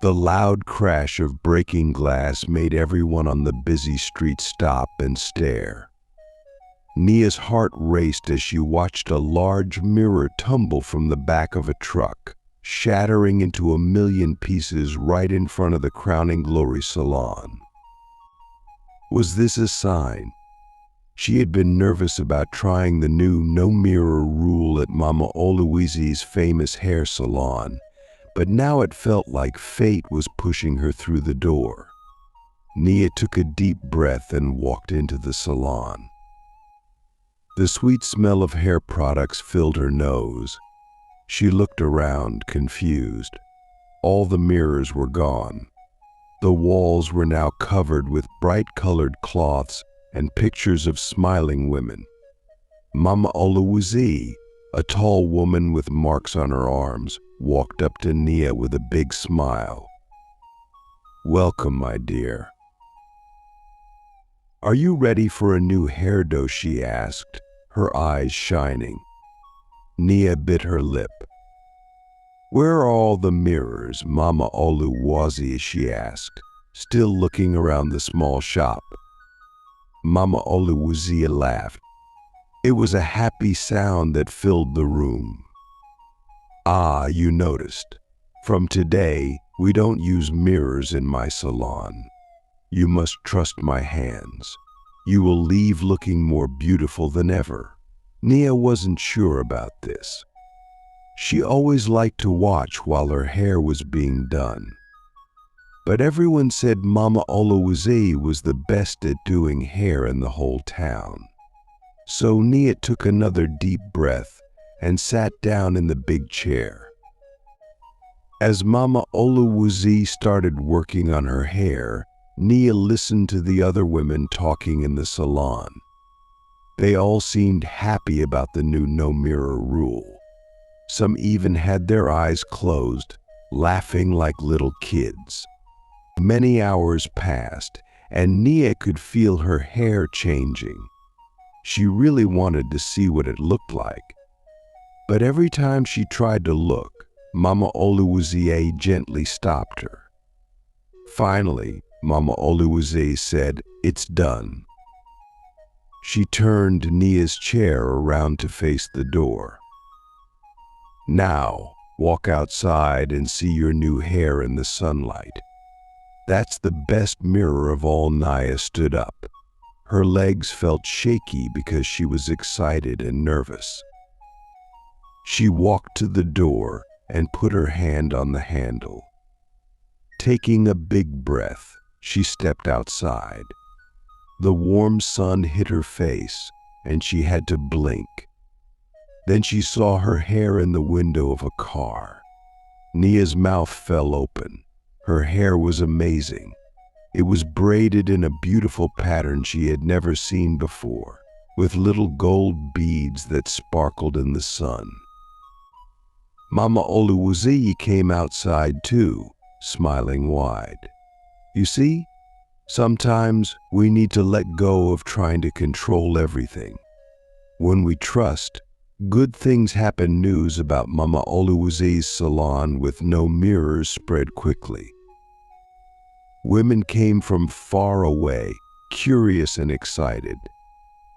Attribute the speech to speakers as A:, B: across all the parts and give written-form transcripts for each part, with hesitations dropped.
A: The loud crash of breaking glass made everyone on the busy street stop and stare. Nia's heart raced as she watched a large mirror tumble from the back of a truck, shattering into a million pieces right in front of the Crowning Glory Salon. Was this a sign? She had been nervous about trying the new no-mirror rule at Mama Oluise's famous hair salon, but now it felt like fate was pushing her through the door. Nia took a deep breath and walked into the salon. The sweet smell of hair products filled her nose. She looked around, confused. All the mirrors were gone. The walls were now covered with bright-colored cloths and pictures of smiling women. Mama Oluise, a tall woman with marks on her arms, walked up to Nia with a big smile. "Welcome, my dear." "Are you ready for a new hairdo?" she asked, her eyes shining. Nia bit her lip. "Where are all the mirrors, Mama Oluwazi?" she asked, still looking around the small shop. Mama Oluwazi laughed. It was a happy sound that filled the room. "Ah, you noticed. From today, we don't use mirrors in my salon. You must trust my hands. You will leave looking more beautiful than ever." Nia wasn't sure about this. She always liked to watch while her hair was being done. But everyone said Mama Oluwazi was the best at doing hair in the whole town. So Nia took another deep breath and sat down in the big chair. As Mama Oluwazi started working on her hair, Nia listened to the other women talking in the salon. They all seemed happy about the new no-mirror rule. Some even had their eyes closed, laughing like little kids. Many hours passed, and Nia could feel her hair changing. She really wanted to see what it looked like. But every time she tried to look, Mama Oluwazi gently stopped her. Finally, Mama Oluwazi said, "It's done." She turned Nia's chair around to face the door. "Now, walk outside and see your new hair in the sunlight." "That's the best mirror of all." Nia stood up. Her legs felt shaky because she was excited and nervous. She walked to the door and put her hand on the handle. Taking a big breath, she stepped outside. The warm sun hit her face, and she had to blink. Then she saw her hair in the window of a car. Nia's mouth fell open. Her hair was amazing. It was braided in a beautiful pattern she had never seen before, with little gold beads that sparkled in the sun. Mama Oluwazi came outside too, smiling wide. "You see? Sometimes we need to let go of trying to control everything. When we trust, good things happen." News about Mama Oluwazi's salon with no mirrors spread quickly. Women came from far away, curious and excited.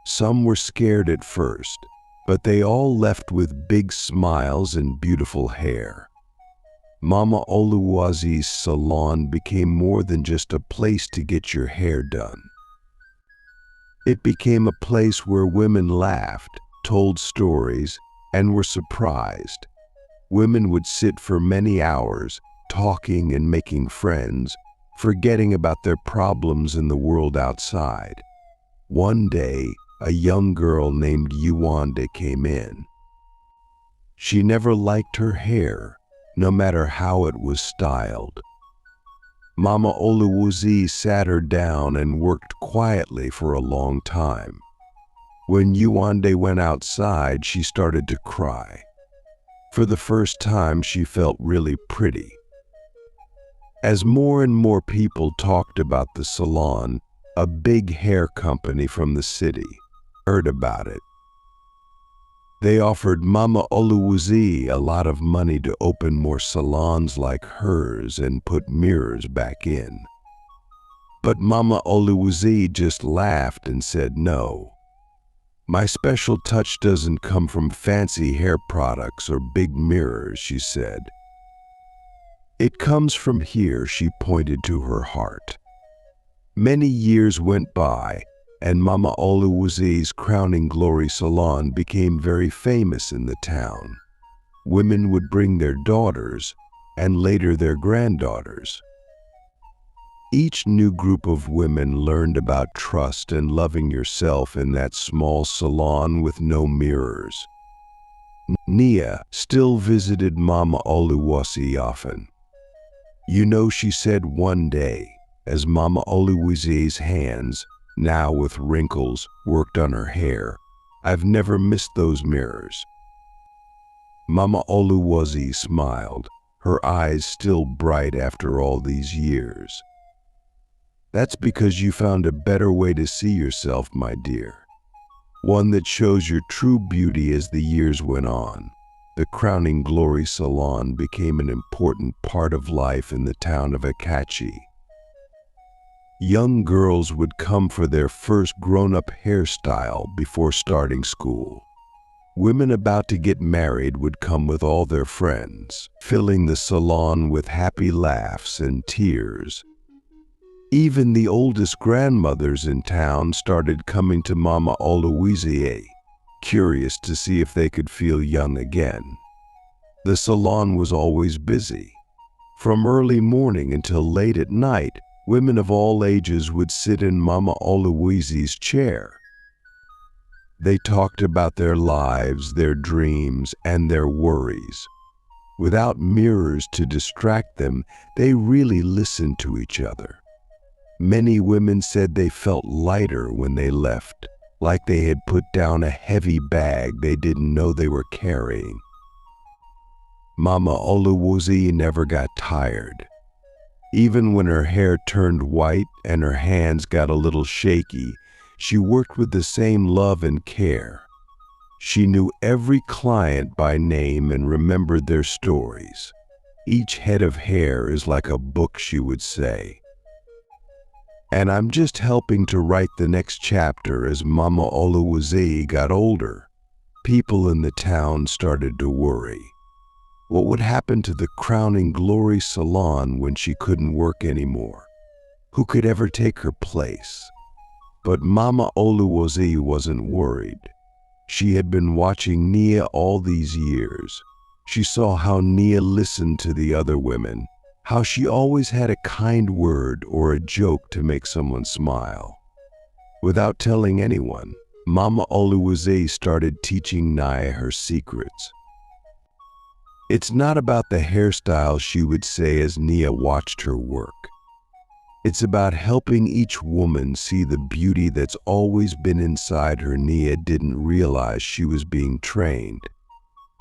A: Some were scared at first, but they all left with big smiles and beautiful hair. Mama Oluwazi's salon became more than just a place to get your hair done. It became a place where women laughed, told stories, and were surprised. Women would sit for many hours, talking and making friends, forgetting about their problems in the world outside. One day, a young girl named Yuande came in. She never liked her hair, no matter how it was styled. Mama Oluwazi sat her down and worked quietly for a long time. When Yuande went outside, she started to cry. For the first time, she felt really pretty. As more and more people talked about the salon, a big hair company from the city heard about it. They offered Mama Oluwazi a lot of money to open more salons like hers and put mirrors back in. But Mama Oluwazi just laughed and said no. My special touch doesn't come from fancy hair products or big mirrors, she said. It comes from here, she pointed to her heart. Many years went by, and Mama Oluwazi's Crowning Glory Salon became very famous in the town. Women would bring their daughters, and later their granddaughters. Each new group of women learned about trust and loving yourself in that small salon with no mirrors. Nia still visited Mama Oluwazi often. You know, she said one day, as Mama Oluwazi's hands, now with wrinkles, worked on her hair, I've never missed those mirrors. Mama Oluwazi smiled, her eyes still bright after all these years. That's because you found a better way to see yourself, my dear. One that shows your true beauty as the years went on. The Crowning Glory Salon became an important part of life in the town of Akachi. Young girls would come for their first grown-up hairstyle before starting school. Women about to get married would come with all their friends, filling the salon with happy laughs and tears. Even the oldest grandmothers in town started coming to Mama Oluwazi, curious to see if they could feel young again. The salon was always busy. From early morning until late at night, women of all ages would sit in Mama Oluwazi's chair. They talked about their lives, their dreams, and their worries. Without mirrors to distract them, they really listened to each other. Many women said they felt lighter when they left, like they had put down a heavy bag they didn't know they were carrying. Mama Oluwazi never got tired. Even when her hair turned white and her hands got a little shaky, she worked with the same love and care. She knew every client by name and remembered their stories. Each head of hair is like a book, she would say. And I'm just helping to write the next chapter. As Mama Oluwazi got older, people in the town started to worry. What would happen to the Crowning Glory Salon when she couldn't work anymore? Who could ever take her place? But Mama Oluwazi wasn't worried. She had been watching Nia all these years. She saw how Nia listened to the other women, how she always had a kind word or a joke to make someone smile. Without telling anyone, Mama Oluwazi started teaching Nia her secrets. It's not about the hairstyle, she would say as Nia watched her work. It's about helping each woman see the beauty that's always been inside her. Nia didn't realize she was being trained.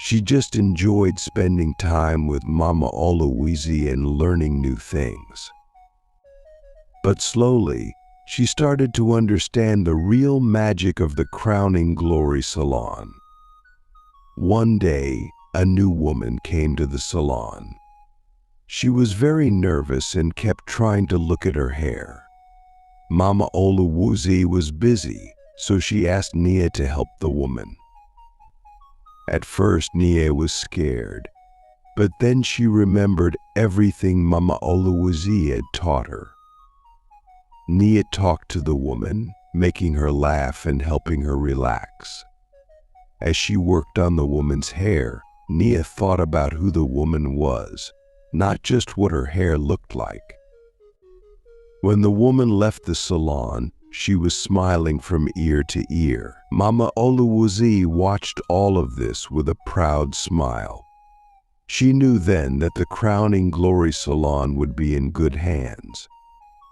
A: She just enjoyed spending time with Mama Oluwazi and learning new things. But slowly, she started to understand the real magic of the Crowning Glory Salon. One day, a new woman came to the salon. She was very nervous and kept trying to look at her hair. Mama Oluwazi was busy, so she asked Nia to help the woman. At first, Nia was scared, but then she remembered everything Mama Oluwazi had taught her. Nia talked to the woman, making her laugh and helping her relax. As she worked on the woman's hair, Nia thought about who the woman was, not just what her hair looked like. When the woman left the salon, she was smiling from ear to ear. Mama Oluwazi watched all of this with a proud smile. She knew then that the Crowning Glory Salon would be in good hands.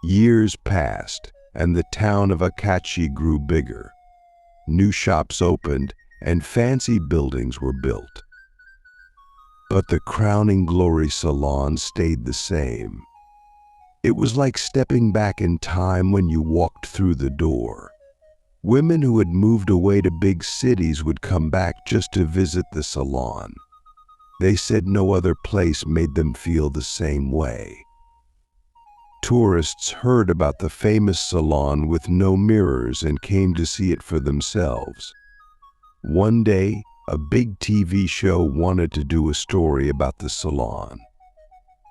A: Years passed, and the town of Akachi grew bigger. New shops opened, and fancy buildings were built. But the Crowning Glory Salon stayed the same. It was like stepping back in time when you walked through the door. Women who had moved away to big cities would come back just to visit the salon. They said no other place made them feel the same way. Tourists heard about the famous salon with no mirrors and came to see it for themselves. One day, a big TV show wanted to do a story about the salon.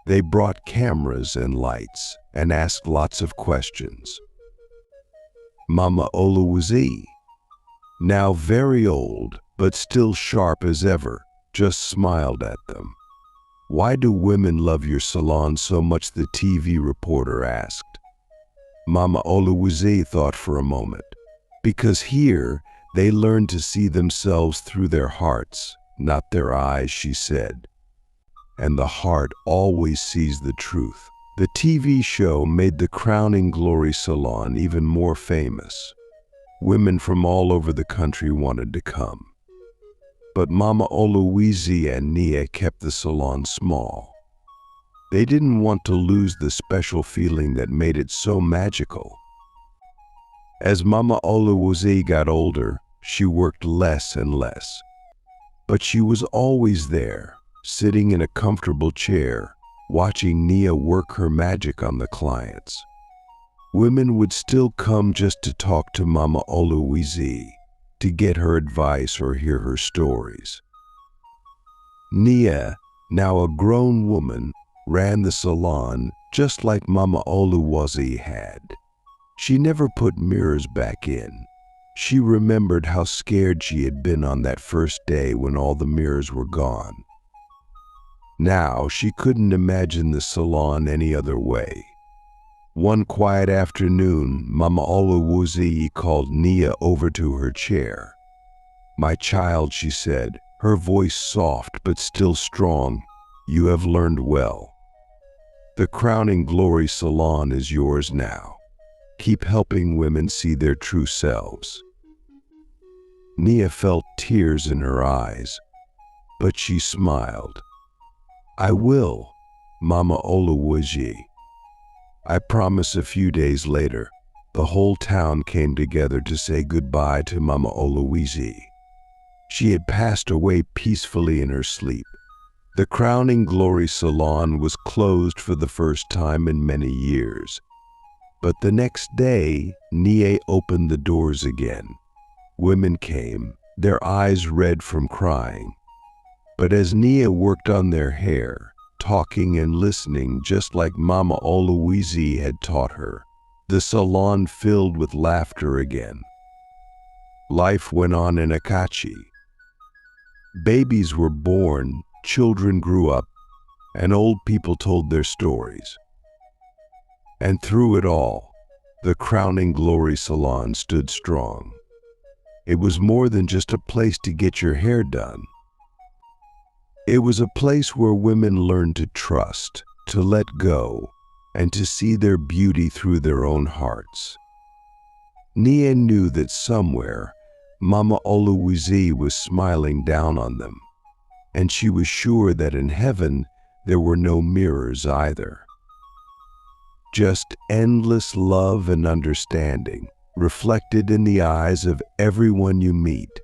A: They brought cameras and lights and asked lots of questions. Mama Oluwazi, now very old but still sharp as ever, just smiled at them. "Why do women love your salon so much?" the TV reporter asked. Mama Oluwazi thought for a moment. "Because here, they learn to see themselves through their hearts, not their eyes," she said. And the heart always sees the truth. The TV show made the Crowning Glory Salon even more famous. Women from all over the country wanted to come. But Mama Oluwazi and Nia kept the salon small. They didn't want to lose the special feeling that made it so magical. As Mama Oluwazi got older, she worked less and less. But she was always there, sitting in a comfortable chair, watching Nia work her magic on the clients. Women would still come just to talk to Mama Oluwazi, to get her advice or hear her stories. Nia, now a grown woman, ran the salon just like Mama Oluwazi had. She never put mirrors back in. She remembered how scared she had been on that first day when all the mirrors were gone. Now she couldn't imagine the salon any other way. One quiet afternoon, Mama Oluwazi called Nia over to her chair. "My child," she said, her voice soft but still strong, "you have learned well. The Crowning Glory Salon is yours now. Keep helping women see their true selves." Nia felt tears in her eyes, but she smiled. "I will, Mama Oluwazi." I promise. A few days later, the whole town came together to say goodbye to Mama Oluwazi. She had passed away peacefully in her sleep. The Crowning Glory Salon was closed for the first time in many years. But the next day, Nia opened the doors again. Women came, their eyes red from crying. But as Nia worked on their hair, talking and listening just like Mama Oluwazi had taught her, the salon filled with laughter again. Life went on in Akachi. Babies were born, children grew up, and old people told their stories. And through it all, the Crowning Glory Salon stood strong. It was more than just a place to get your hair done. It was a place where women learned to trust, to let go, and to see their beauty through their own hearts. Nia knew that somewhere, Mama Oluwazi was smiling down on them, and she was sure that in heaven there were no mirrors either. Just endless love and understanding, reflected in the eyes of everyone you meet.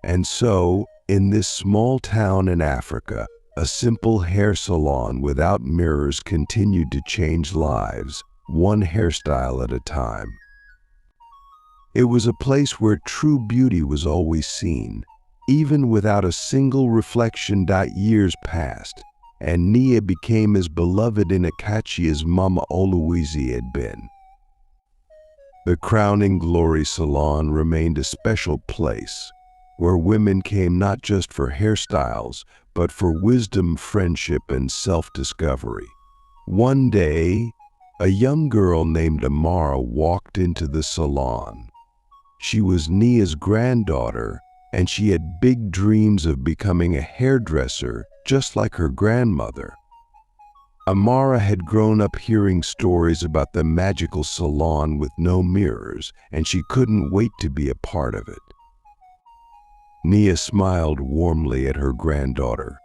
A: And so, in this small town in Africa, a simple hair salon without mirrors continued to change lives, one hairstyle at a time. It was a place where true beauty was always seen, even without a single reflection. Years passed, and Nia became as beloved in Akachi as Mama Oluwazi had been. The Crowning Glory Salon remained a special place, where women came not just for hairstyles, but for wisdom, friendship, and self-discovery. One day, a young girl named Amara walked into the salon. She was Nia's granddaughter, and she had big dreams of becoming a hairdresser just like her grandmother. Amara had grown up hearing stories about the magical salon with no mirrors, and she couldn't wait to be a part of it. Nia smiled warmly at her granddaughter.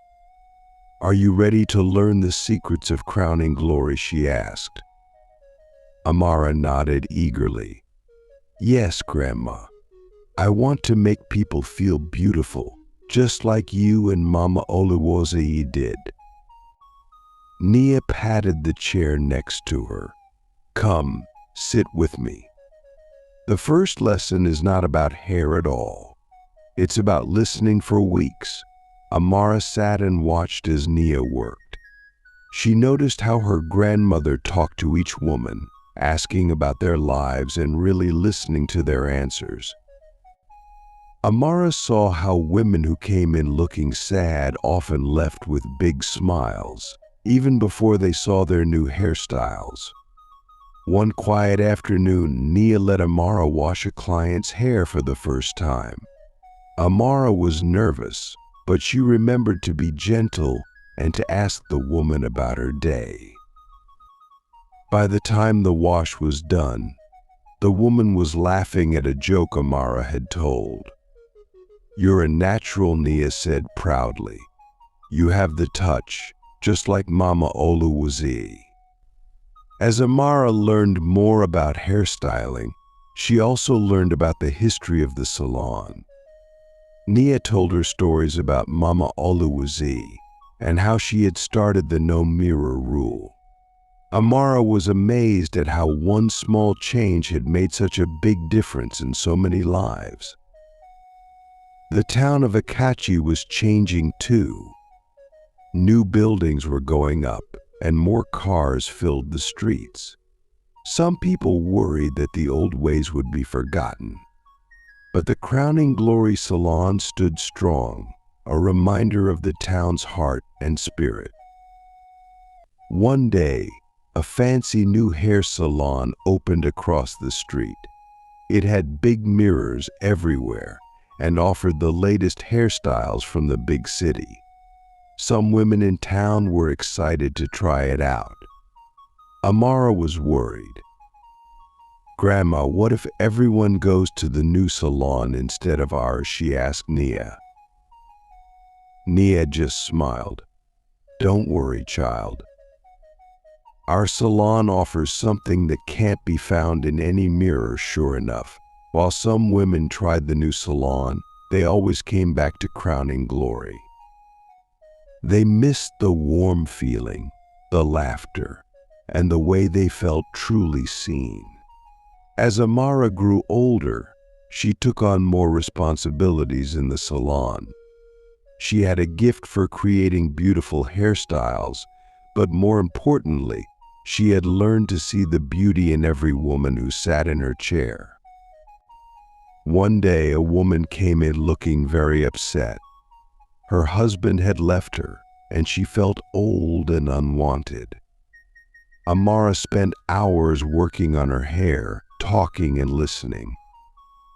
A: "Are you ready to learn the secrets of Crowning Glory?" she asked. Amara nodded eagerly. Yes, Grandma. I want to make people feel beautiful, just like you and Mama Oluwaseyi did. Nia patted the chair next to her. Come, sit with me. The first lesson is not about hair at all. It's about listening for weeks. Amara sat and watched as Nia worked. She noticed how her grandmother talked to each woman, asking about their lives and really listening to their answers. Amara saw how women who came in looking sad often left with big smiles, even before they saw their new hairstyles. One quiet afternoon, Nia let Amara wash a client's hair for the first time. Amara was nervous, but she remembered to be gentle and to ask the woman about her day. By the time the wash was done, the woman was laughing at a joke Amara had told. "You're a natural," Nia said proudly. "You have the touch, just like Mama Oluwaseyi." As Amara learned more about hairstyling, she also learned about the history of the salon. Nia told her stories about Mama Oluwaseyi and how she had started the no mirror rule. Amara was amazed at how one small change had made such a big difference in so many lives. The town of Akachi was changing too. New buildings were going up, and more cars filled the streets. Some people worried that the old ways would be forgotten. But the Crowning Glory Salon stood strong, a reminder of the town's heart and spirit. One day, a fancy new hair salon opened across the street. It had big mirrors everywhere and offered the latest hairstyles from the big city. Some women in town were excited to try it out. Amara was worried. "Grandma, what if everyone goes to the new salon instead of ours?" she asked Nia. Nia just smiled. "Don't worry, child. Our salon offers something that can't be found in any mirror." Sure enough, while some women tried the new salon, they always came back to Crowning Glory. They missed the warm feeling, the laughter, and the way they felt truly seen. As Amara grew older, she took on more responsibilities in the salon. She had a gift for creating beautiful hairstyles, but more importantly, she had learned to see the beauty in every woman who sat in her chair. One day, a woman came in looking very upset. Her husband had left her, and she felt old and unwanted. Amara spent hours working on her hair, talking and listening.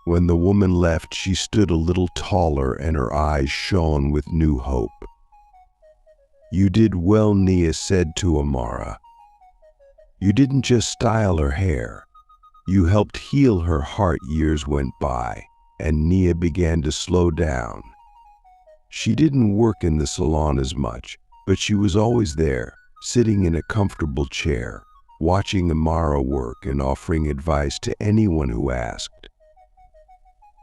A: When the woman left, she stood a little taller and her eyes shone with new hope. "You did well," Nia said to Amara. "You didn't just style her hair. You helped heal her heart." Years went by, and Nia began to slow down. She didn't work in the salon as much, but she was always there, sitting in a comfortable chair, watching Amara work and offering advice to anyone who asked.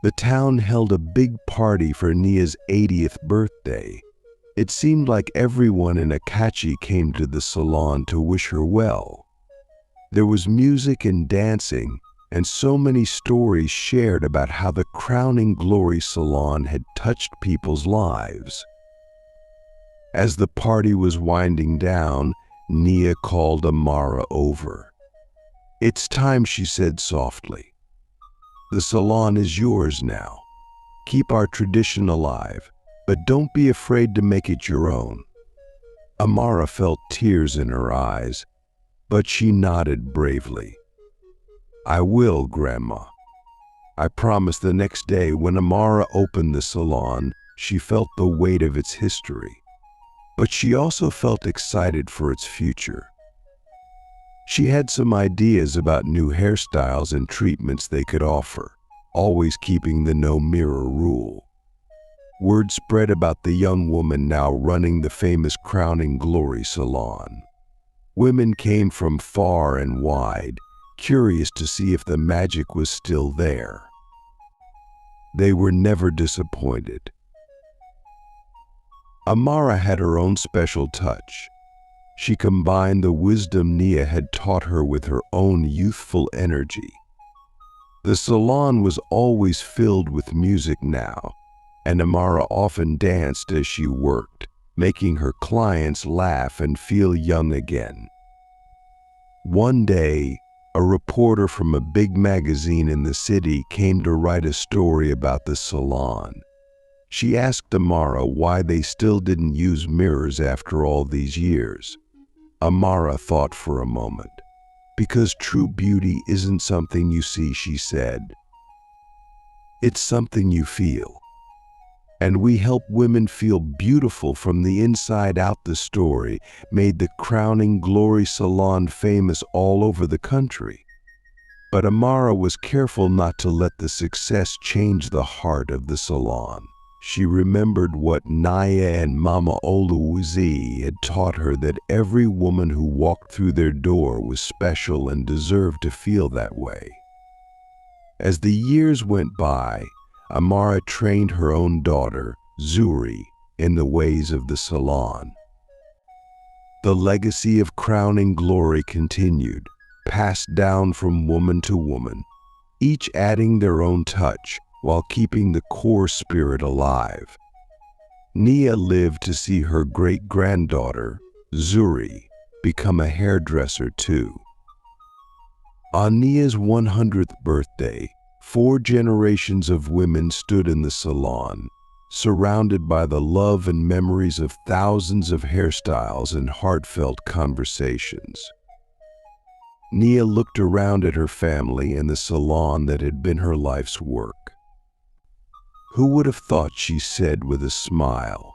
A: The town held a big party for Nia's 80th birthday. It seemed like everyone in Akachi came to the salon to wish her well. There was music and dancing, and so many stories shared about how the Crowning Glory Salon had touched people's lives. As the party was winding down, Nia called Amara over. "It's time," she said softly. "The salon is yours now. Keep our tradition alive, but don't be afraid to make it your own." Amara felt tears in her eyes, but she nodded bravely. "I will, Grandma." I promised. The next day, when Amara opened the salon, she felt the weight of its history, but she also felt excited for its future. She had some ideas about new hairstyles and treatments they could offer, always keeping the no mirror rule. Word spread about the young woman now running the famous Crowning Glory Salon. Women came from far and wide, curious to see if the magic was still there. They were never disappointed. Amara had her own special touch. She combined the wisdom Nia had taught her with her own youthful energy. The salon was always filled with music now, and Amara often danced as she worked, making her clients laugh and feel young again. One day, a reporter from a big magazine in the city came to write a story about the salon. She asked Amara why they still didn't use mirrors after all these years. Amara thought for a moment. "Because true beauty isn't something you see," she said. "It's something you feel. And we help women feel beautiful from the inside out." The story made the Crowning Glory Salon famous all over the country. But Amara was careful not to let the success change the heart of the salon. She remembered what Naya and Mama Oluwazi had taught her, that every woman who walked through their door was special and deserved to feel that way. As the years went by, Amara trained her own daughter, Zuri, in the ways of the salon. The legacy of Crowning Glory continued, passed down from woman to woman, each adding their own touch while keeping the core spirit alive. Nia lived to see her great-granddaughter, Zuri, become a hairdresser too. On Nia's 100th birthday, 4 generations of women stood in the salon, surrounded by the love and memories of thousands of hairstyles and heartfelt conversations. Nia looked around at her family and the salon that had been her life's work. "Who would have thought," she said with a smile,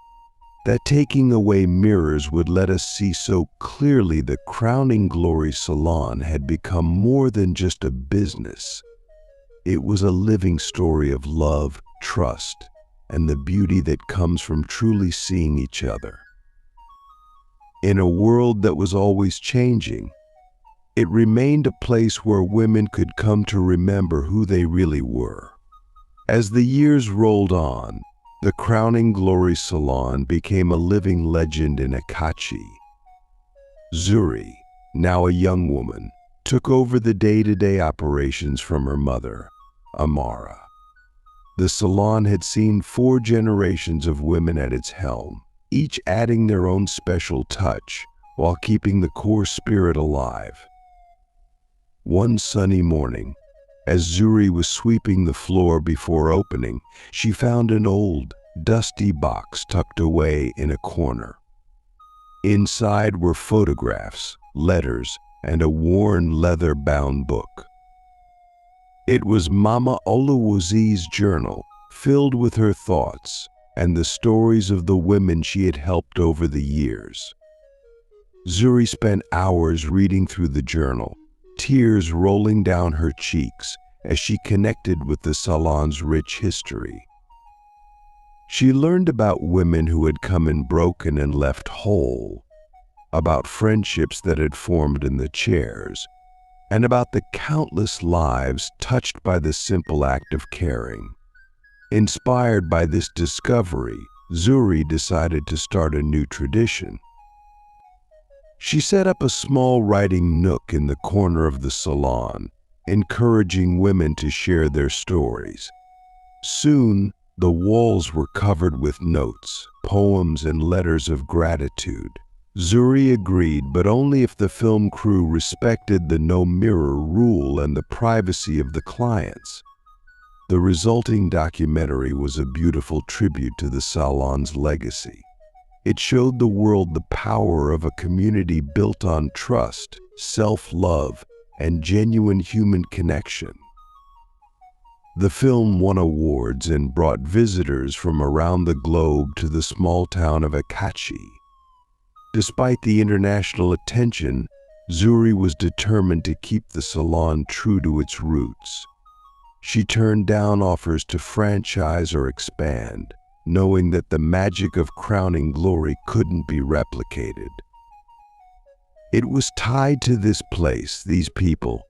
A: "that taking away mirrors would let us see so clearly the Crowning Glory Salon had become more than just a business. It was a living story of love, trust, and the beauty that comes from truly seeing each other." In a world that was always changing, it remained a place where women could come to remember who they really were. As the years rolled on, the Crowning Glory Salon became a living legend in Akachi. Zuri, now a young woman, took over the day-to-day operations from her mother, Amara. The salon had seen 4 generations of women at its helm, each adding their own special touch while keeping the core spirit alive. One sunny morning, as Zuri was sweeping the floor before opening, she found an old, dusty box tucked away in a corner. Inside were photographs, letters, and a worn leather-bound book. It was Mama Oluwazi's journal, filled with her thoughts and the stories of the women she had helped over the years. Zuri spent hours reading through the journal, tears rolling down her cheeks as she connected with the salon's rich history. She learned about women who had come in broken and left whole, about friendships that had formed in the chairs, and about the countless lives touched by the simple act of caring. Inspired by this discovery, Zuri decided to start a new tradition. She set up a small writing nook in the corner of the salon, encouraging women to share their stories. Soon, the walls were covered with notes, poems, and letters of gratitude. Zuri agreed, but only if the film crew respected the no mirror rule and the privacy of the clients. The resulting documentary was a beautiful tribute to the salon's legacy. It showed the world the power of a community built on trust, self-love, and genuine human connection. The film won awards and brought visitors from around the globe to the small town of Akachi. Despite the international attention, Zuri was determined to keep the salon true to its roots. She turned down offers to franchise or expand, knowing that the magic of Crowning Glory couldn't be replicated. It was tied to this place, these people,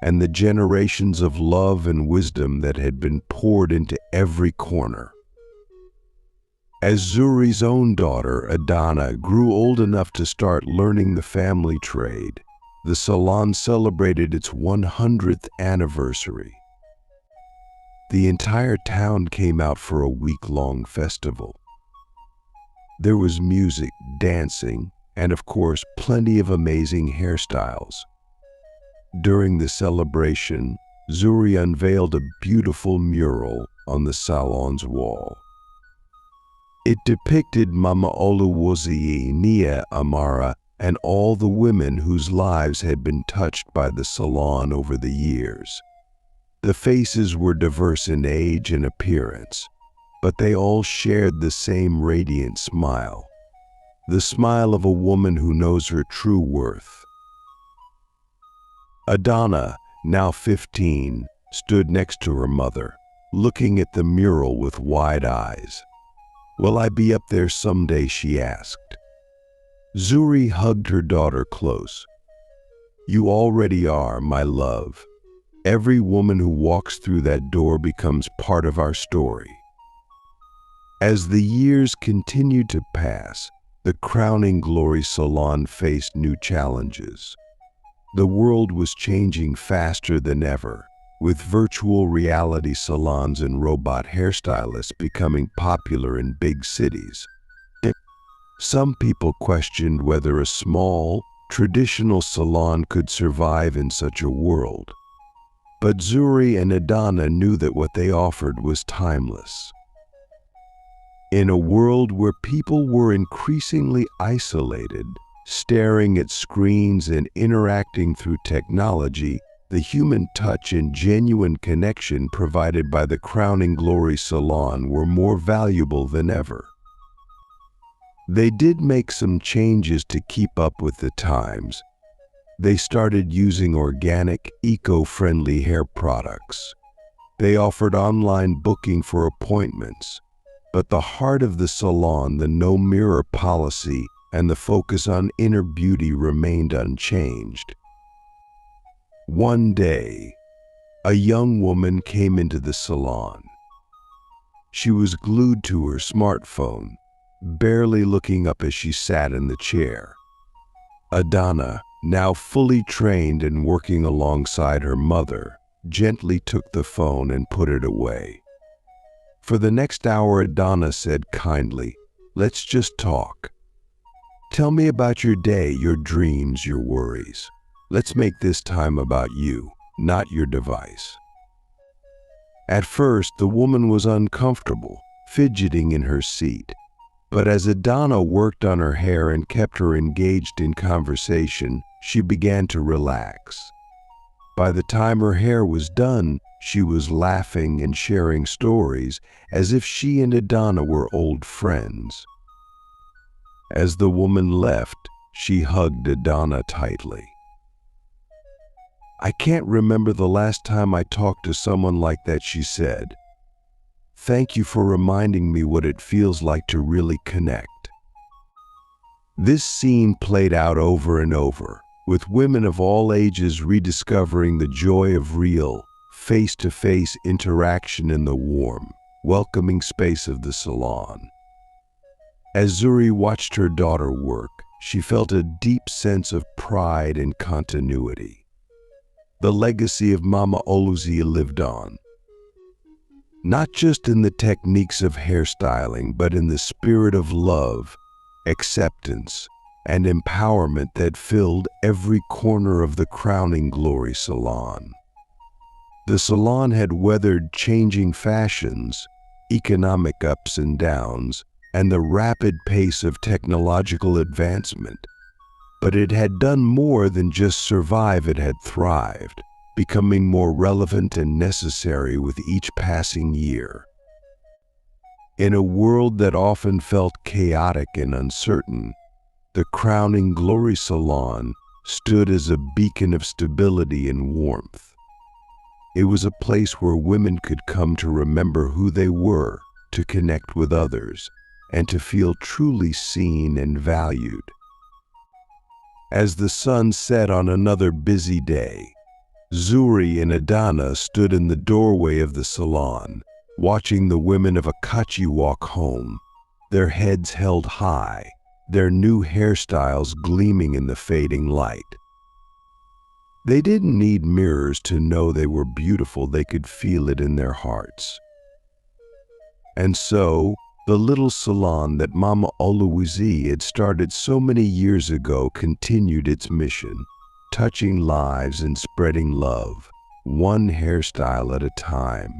A: and the generations of love and wisdom that had been poured into every corner. As Zuri's own daughter, Adana, grew old enough to start learning the family trade, the salon celebrated its 100th anniversary. The entire town came out for a week-long festival. There was music, dancing, and of course, plenty of amazing hairstyles. During the celebration, Zuri unveiled a beautiful mural on the salon's wall. It depicted Mama Oluwaseyi, Nia Amara, and all the women whose lives had been touched by the salon over the years. The faces were diverse in age and appearance, but they all shared the same radiant smile, the smile of a woman who knows her true worth. Adana, now 15, stood next to her mother, looking at the mural with wide eyes. "Will I be up there someday?" she asked. Zuri hugged her daughter close. "You already are, my love. Every woman who walks through that door becomes part of our story." As the years continued to pass, the Crowning Glory Salon faced new challenges. The world was changing faster than ever, with virtual reality salons and robot hairstylists becoming popular in big cities. Some people questioned whether a small, traditional salon could survive in such a world. But Zuri and Adana knew that what they offered was timeless. In a world where people were increasingly isolated, staring at screens and interacting through technology, the human touch and genuine connection provided by the Crowning Glory Salon were more valuable than ever. They did make some changes to keep up with the times. They started using organic, eco-friendly hair products. They offered online booking for appointments. But the heart of the salon, the no-mirror policy, and the focus on inner beauty remained unchanged. One day, a young woman came into the salon. She was glued to her smartphone, barely looking up as she sat in the chair. Adana, now fully trained and working alongside her mother, gently took the phone and put it away. For the next hour, Adana said kindly, "Let's just talk. Tell me about your day, your dreams, your worries. Let's make this time about you, not your device." At first, the woman was uncomfortable, fidgeting in her seat. But as Adana worked on her hair and kept her engaged in conversation, she began to relax. By the time her hair was done, she was laughing and sharing stories as if she and Adana were old friends. As the woman left, she hugged Adana tightly. "I can't remember the last time I talked to someone like that," she said. "Thank you for reminding me what it feels like to really connect." This scene played out over and over, with women of all ages rediscovering the joy of real, face-to-face interaction in the warm, welcoming space of the salon. As Zuri watched her daughter work, she felt a deep sense of pride and continuity. The legacy of Mama Oluwaseyi lived on, not just in the techniques of hairstyling, but in the spirit of love, acceptance, and empowerment that filled every corner of the Crowning Glory Salon. The salon had weathered changing fashions, economic ups and downs, and the rapid pace of technological advancement. But it had done more than just survive, it had thrived, becoming more relevant and necessary with each passing year. In a world that often felt chaotic and uncertain, the Crowning Glory Salon stood as a beacon of stability and warmth. It was a place where women could come to remember who they were, to connect with others, and to feel truly seen and valued. As the sun set on another busy day, Zuri and Adana stood in the doorway of the salon, watching the women of Akachi walk home, their heads held high, their new hairstyles gleaming in the fading light. They didn't need mirrors to know they were beautiful, they could feel it in their hearts. And so, the little salon that Mama Oluwazi had started so many years ago continued its mission, touching lives and spreading love, one hairstyle at a time.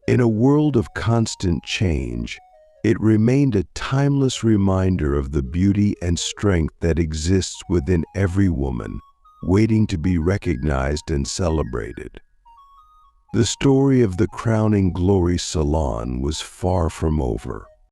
A: In a world of constant change, it remained a timeless reminder of the beauty and strength that exists within every woman, waiting to be recognized and celebrated. The story of the Crowning Glory Salon was far from over.